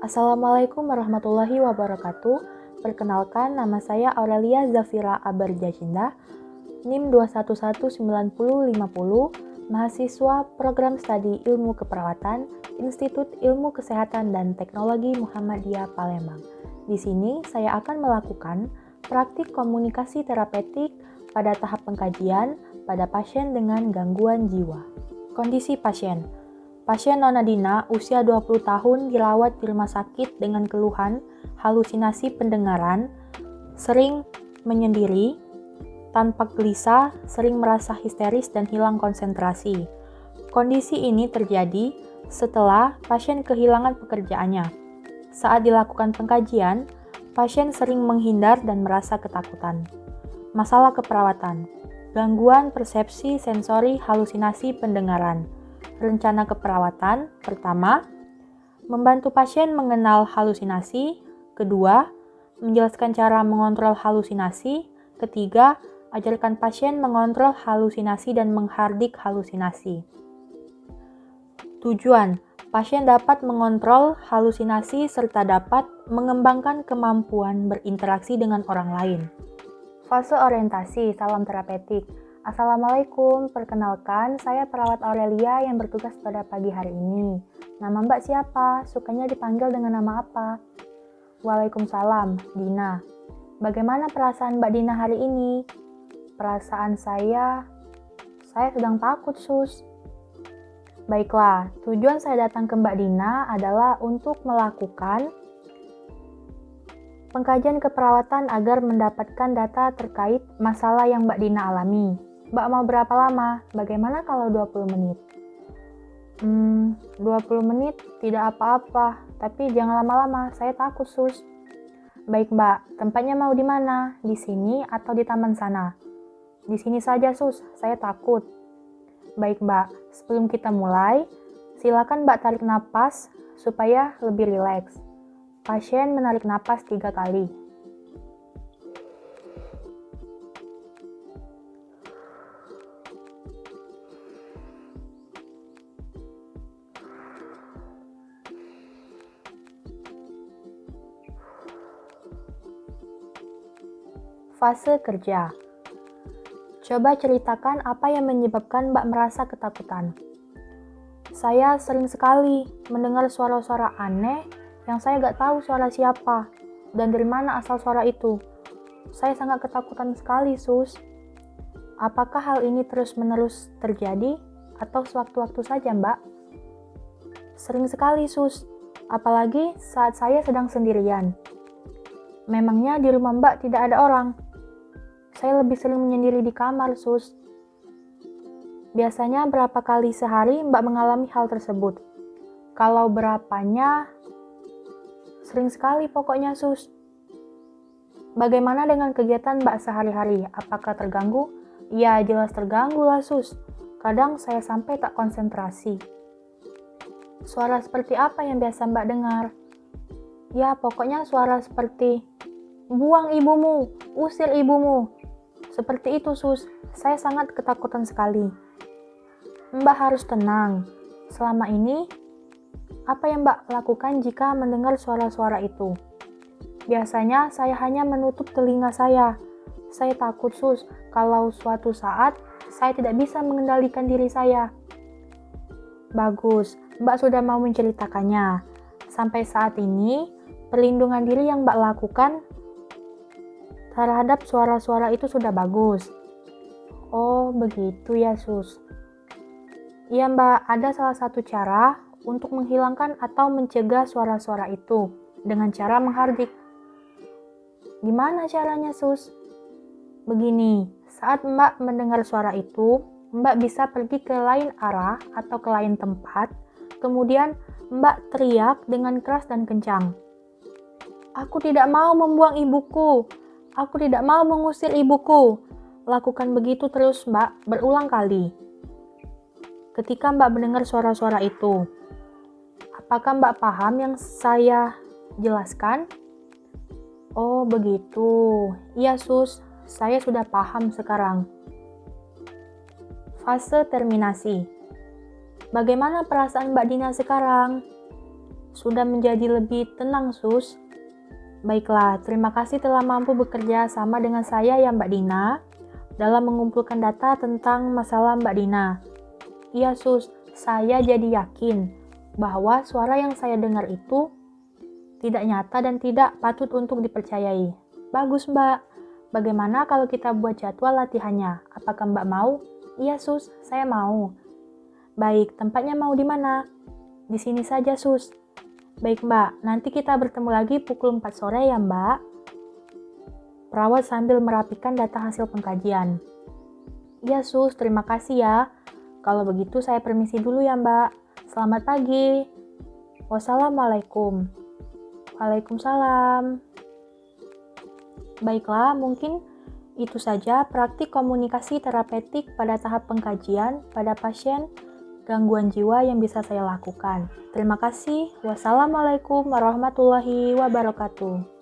Assalamualaikum warahmatullahi wabarakatuh. Perkenalkan, nama saya Aurelia Zafira Abarjacinda, NIM 2119050, mahasiswa Program Studi Ilmu Keperawatan, Institut Ilmu Kesehatan dan Teknologi Muhammadiyah Palembang. Di sini saya akan melakukan praktik komunikasi terapeutik pada tahap pengkajian pada pasien dengan gangguan jiwa. Kondisi pasien. Pasien Nona Dina, usia 20 tahun, dirawat di rumah sakit dengan keluhan halusinasi pendengaran, sering menyendiri, tanpa gelisah, sering merasa histeris dan hilang konsentrasi. Kondisi ini terjadi setelah pasien kehilangan pekerjaannya. Saat dilakukan pengkajian, pasien sering menghindar dan merasa ketakutan. Masalah keperawatan, gangguan persepsi sensori halusinasi pendengaran. Rencana keperawatan, pertama, membantu pasien mengenal halusinasi, kedua, menjelaskan cara mengontrol halusinasi, ketiga, ajarkan pasien mengontrol halusinasi dan menghardik halusinasi. Tujuan, pasien dapat mengontrol halusinasi serta dapat mengembangkan kemampuan berinteraksi dengan orang lain. Fase orientasi, salam terapeutik. Assalamualaikum, perkenalkan saya perawat Aurelia yang bertugas pada pagi hari ini. Nama Mbak siapa? Sukanya dipanggil dengan nama apa? Waalaikumsalam, Dina. Bagaimana perasaan Mbak Dina hari ini? Perasaan saya sedang takut, Sus. Baiklah, tujuan saya datang ke Mbak Dina adalah untuk melakukan pengkajian keperawatan agar mendapatkan data terkait masalah yang Mbak Dina alami. Mbak mau berapa lama? Bagaimana kalau 20 menit? 20 menit tidak apa-apa, tapi jangan lama-lama, saya takut, Sus. Baik, Mbak. Tempatnya mau di mana? Di sini atau di taman sana? Di sini saja, Sus. Saya takut. Baik, Mbak. Sebelum kita mulai, silakan Mbak tarik napas supaya lebih rileks. Pasien menarik napas 3 kali. Fase kerja. Coba ceritakan apa yang menyebabkan Mbak merasa ketakutan. Saya sering sekali mendengar suara-suara aneh yang saya gak tahu suara siapa dan dari mana asal suara itu. Saya sangat ketakutan sekali, Sus. Apakah hal ini terus-menerus terjadi atau sewaktu-waktu saja, Mbak? Sering sekali, Sus. Apalagi saat saya sedang sendirian. Memangnya di rumah Mbak tidak ada orang? Saya lebih sering menyendiri di kamar, Sus. Biasanya berapa kali sehari Mbak mengalami hal tersebut? Kalau berapanya, sering sekali pokoknya, Sus. Bagaimana dengan kegiatan Mbak sehari-hari? Apakah terganggu? Ya, jelas terganggu lah, Sus. Kadang saya sampai tak konsentrasi. Suara seperti apa yang biasa Mbak dengar? Ya, pokoknya suara seperti, buang ibumu, usir ibumu. Seperti itu, Sus. Saya sangat ketakutan sekali. Mbak harus tenang. Selama ini, apa yang Mbak lakukan jika mendengar suara-suara itu? Biasanya saya hanya menutup telinga saya. Saya takut, Sus, kalau suatu saat saya tidak bisa mengendalikan diri saya. Bagus, Mbak sudah mau menceritakannya. Sampai saat ini, perlindungan diri yang Mbak lakukan terhadap suara-suara itu sudah bagus. Oh, begitu ya, Sus. Iya, Mbak, ada salah satu cara untuk menghilangkan atau mencegah suara-suara itu dengan cara menghardik. Gimana caranya, Sus? Begini, saat Mbak mendengar suara itu, Mbak bisa pergi ke lain arah atau ke lain tempat, kemudian Mbak teriak dengan keras dan kencang. Aku tidak mau membuang ibuku. Aku tidak mau mengusir ibuku. Lakukan begitu terus, Mbak, berulang kali. Ketika Mbak mendengar suara-suara itu, apakah Mbak paham yang saya jelaskan? Oh, begitu. Iya, Sus. Saya sudah paham sekarang. Fase terminasi. Bagaimana perasaan Mbak Dina sekarang? sudah menjadi lebih tenang, Sus. Baiklah, terima kasih telah mampu bekerja sama dengan saya ya Mbak Dina dalam mengumpulkan data tentang masalah Mbak Dina. Iya Sus, saya jadi yakin bahwa suara yang saya dengar itu tidak nyata dan tidak patut untuk dipercayai. Bagus Mbak, bagaimana kalau kita buat jadwal latihannya? Apakah Mbak mau? Iya Sus, saya mau. Baik, tempatnya mau di mana? Di sini saja Sus. Baik Mbak, nanti kita bertemu lagi pukul 4 sore ya Mbak. Perawat sambil merapikan data hasil pengkajian. Ya Sus, terima kasih ya. Kalau begitu saya permisi dulu ya Mbak. Selamat pagi. Wassalamualaikum. Waalaikumsalam. Baiklah, mungkin itu saja praktik komunikasi terapeutik pada tahap pengkajian pada pasien gangguan jiwa yang bisa saya lakukan. Terima kasih. Wassalamualaikum warahmatullahi wabarakatuh.